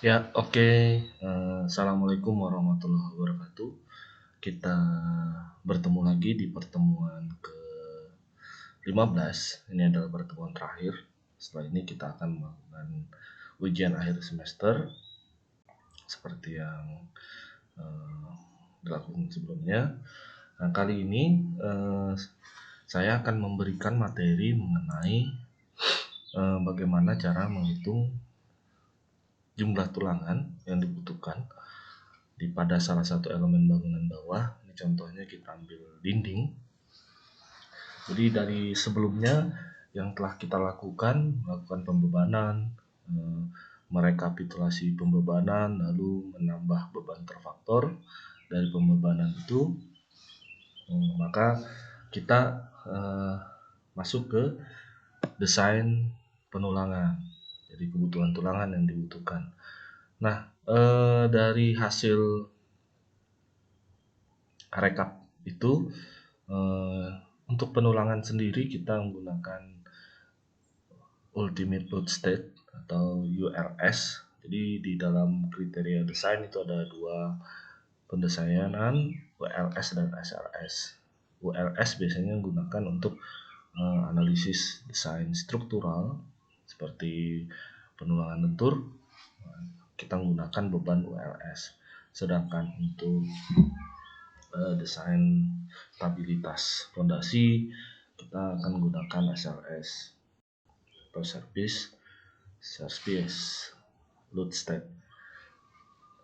Ya, oke. Assalamualaikum warahmatullahi wabarakatuh. Kita bertemu lagi di pertemuan ke-15. Ini adalah pertemuan terakhir. Setelah ini kita akan melakukan ujian akhir semester seperti yang eh, dilakukan sebelumnya. Nah, kali ini saya akan memberikan materi mengenai bagaimana cara menghitung jumlah tulangan yang dibutuhkan pada salah satu elemen bangunan bawah. Ini contohnya kita ambil dinding. Jadi dari sebelumnya yang telah kita lakukan pembebanan, merekapitulasi pembebanan, lalu menambah beban terfaktor dari pembebanan itu, maka kita masuk ke desain penulangan. Jadi kebutuhan tulangan yang dibutuhkan. Nah, dari hasil rekap itu, untuk penulangan sendiri kita menggunakan ultimate load state atau ULS. Jadi di dalam kriteria desain itu ada dua pendesainan, ULS dan SLS. ULS biasanya digunakan untuk analisis desain struktural seperti penulangan lentur, kita menggunakan beban ULS. Sedangkan untuk desain stabilitas fondasi kita akan menggunakan SLS atau service load state.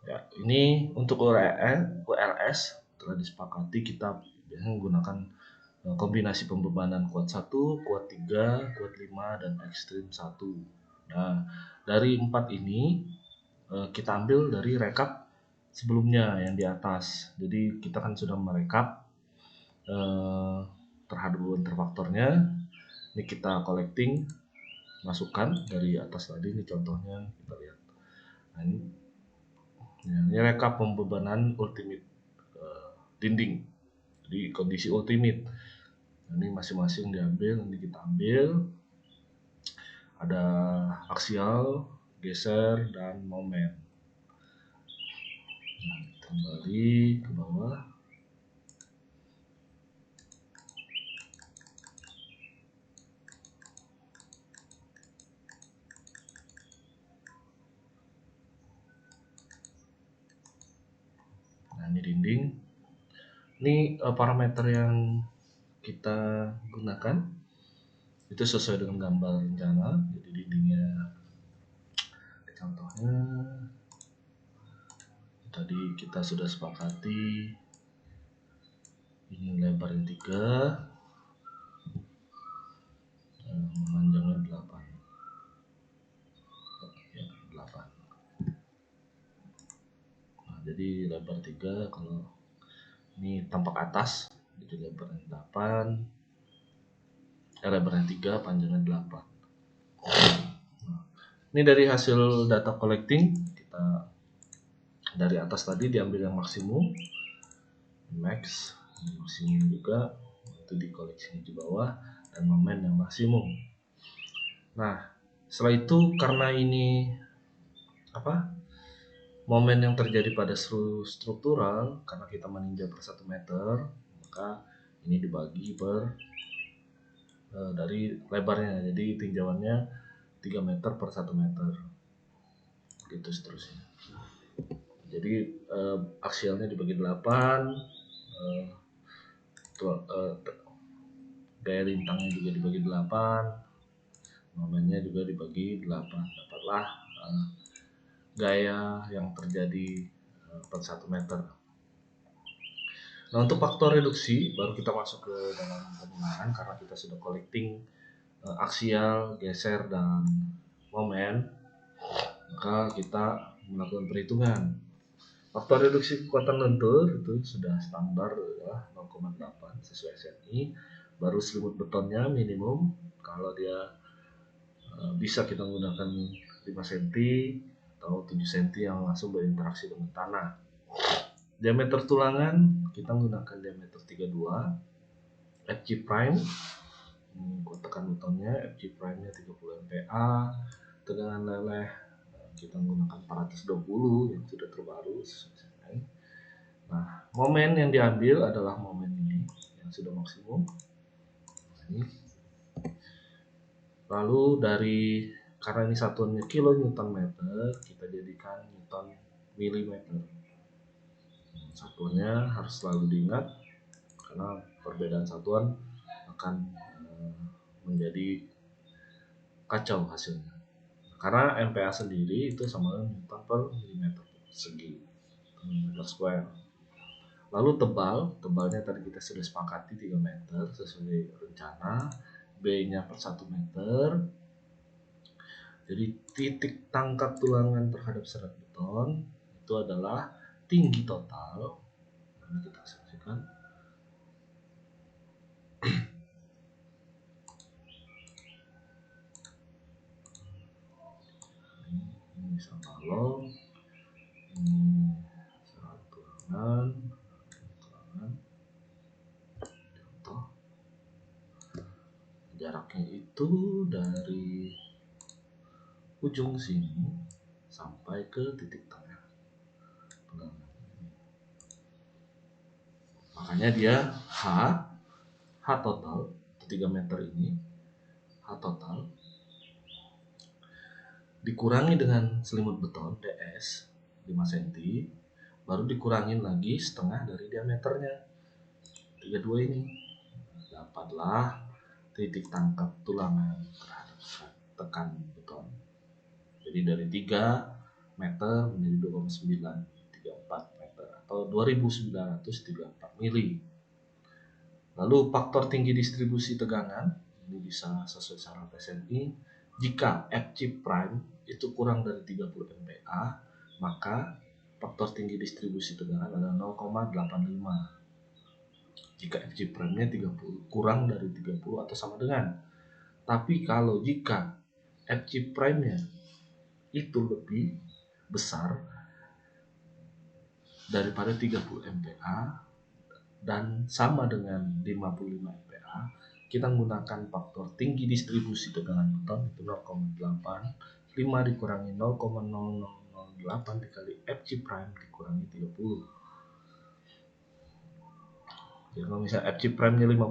Ya, ini untuk ULS telah disepakati kita biasanya menggunakan kombinasi pembebanan kuat 1, kuat 3, kuat 5, dan ekstrim 1. Nah, dari 4 ini kita ambil dari rekap sebelumnya yang di atas. Jadi kita kan sudah merekap terhadap beban terfaktornya. Ini kita collecting, masukkan dari atas tadi. Ini contohnya kita lihat. Nah, ini rekap pembebanan ultimate dinding. Jadi kondisi ultimate. Ini masing-masing diambil. Ini kita ambil. Ada aksial, geser, dan momen. Nah, kembali ke bawah. Nah, ini dinding. Ini parameter yang kita gunakan itu sesuai dengan gambar rencana. Jadi dindingnya, contohnya tadi kita sudah sepakati ini lebar yang 3, panjangnya 8. Ya, 8. Nah, jadi lebar 3, kalau ini tampak atas, jadi lebarnya 8, lebarnya 3, panjangnya 8. Nah, ini dari hasil data collecting, kita dari atas tadi diambil yang maksimum, max, maksimum juga, itu di koleksi di bawah, dan momen yang maksimum. Nah, setelah itu karena ini momen yang terjadi pada struktural, karena kita meninjau per 1 meter, maka ini dibagi per dari lebarnya. Jadi tinjauannya 3 meter per 1 meter. Gitu seterusnya. Jadi aksialnya dibagi 8, gaya lintangnya juga dibagi 8, momennya juga dibagi 8. Dapatlah gaya yang terjadi per 1 meter. Nah, untuk faktor reduksi baru kita masuk ke dalam penulangan karena kita sudah collecting aksial, geser, dan momen, maka kita melakukan perhitungan. Faktor reduksi kekuatan lentur itu sudah standar ya, 0,8 sesuai SNI. Baru selimut betonnya minimum, kalau dia bisa kita menggunakan 5 cm atau 7 cm yang langsung berinteraksi dengan tanah. Diameter tulangan kita menggunakan diameter 32, FG prime, tekan betonnya, FG prime nya 30 MPa, tegangan leleh kita menggunakan 420 yang sudah terbaru. Nah, momen yang diambil adalah momen ini yang sudah maksimum. Ini. Lalu karena ini satuannya kilo Newton meter, kita jadikan Newton milimeter. Satuannya harus selalu diingat karena perbedaan satuan akan menjadi kacau hasilnya. Karena MPa sendiri itu sama dengan Newton per milimeter segi, milimeter square. Lalu tebalnya tadi kita sudah sepakati 3 meter sesuai rencana, B-nya per 1 meter. Jadi titik tangkap tulangan terhadap serat beton itu adalah tinggi total. Ini kita saksikan. Ini bisa balong. Ini serat tulangan. Contoh. Jaraknya itu dari ujung sini sampai ke titik tengah. Makanya dia H total 3 meter ini, H total dikurangi dengan selimut beton DS 5 cm, baru dikurangin lagi setengah dari diameternya 32 ini, dapatlah titik tangkap tulangan terhadap tekan beton. Jadi dari 3 meter menjadi 2,934 meter atau 2934 mili. Lalu faktor tinggi distribusi tegangan ini bisa sesuai syarat SNI. Jika Fg prime itu kurang dari 30 MPa, maka faktor tinggi distribusi tegangan adalah 0,85. Jika Fg prime-nya 30 kurang dari 30 atau sama dengan. Tapi kalau jika Fg prime-nya itu lebih besar daripada 30 MPa dan sama dengan 55 MPa, kita menggunakan faktor tinggi distribusi tegangan beton itu 0,8, 5 dikurangi 0,0008 dikali Fg prime dikurangi 30. Jadi kalau misalnya Fg prime nya 50,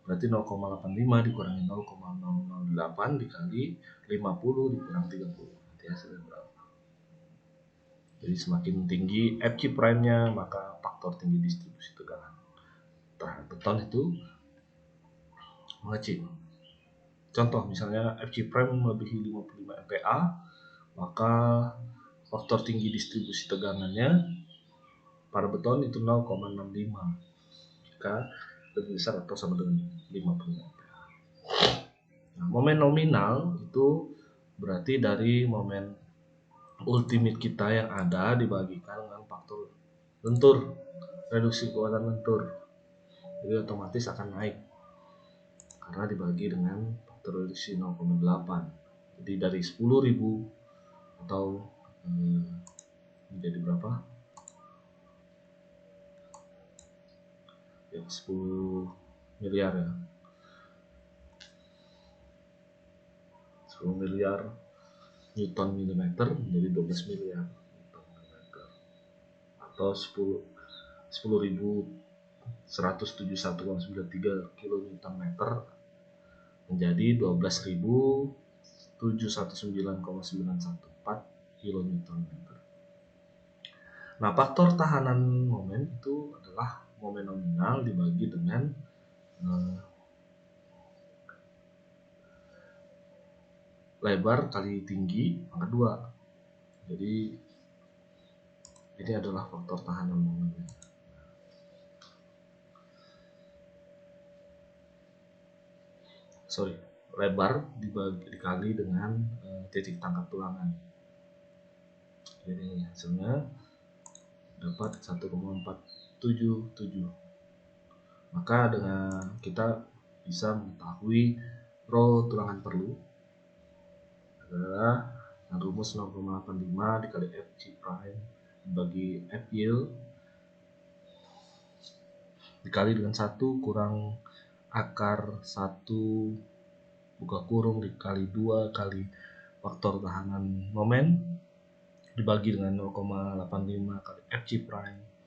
berarti 0,85 dikurangi 0,008 dikali 50 dikurang 30. Nanti hasilnya berapa? Jadi semakin tinggi Fg prime nya, maka faktor tinggi distribusi tegangan terhadap beton itu mengecil. Contoh misalnya Fg prime melebihi 55 MPa, maka faktor tinggi distribusi tegangannya pada beton itu 0,65 jika lebih besar atau sama dengan 55 MPa. Nah, momen nominal itu berarti dari momen ultimate kita yang ada dibagikan dengan faktor lentur, reduksi kekuatan lentur. Jadi otomatis akan naik karena dibagi dengan faktor reduksi 0,8. Jadi dari 10.000 atau menjadi berapa? Ya 10 miliar ya. 10 miliar Newton milimeter menjadi 12 miliar Newton milimeter atau 10.171,93 kilo Newton meter menjadi 12.719,914 kilo Newton meter. Nah, faktor tahanan momen itu adalah momen nominal dibagi dengan lebar kali tinggi pangkat 2. Jadi ini adalah faktor tahanan momennya. Lebar dikali dengan titik tangkap tulangan. Jadi hasilnya dapat 1,477. Maka dengan kita bisa mengetahui rho tulangan perlu adalah rumus 0,85 dikali Fg prime bagi F yield dikali dengan 1 kurang akar 1 buka kurung dikali 2 kali faktor tahanan momen dibagi dengan 0,85 kali FG prime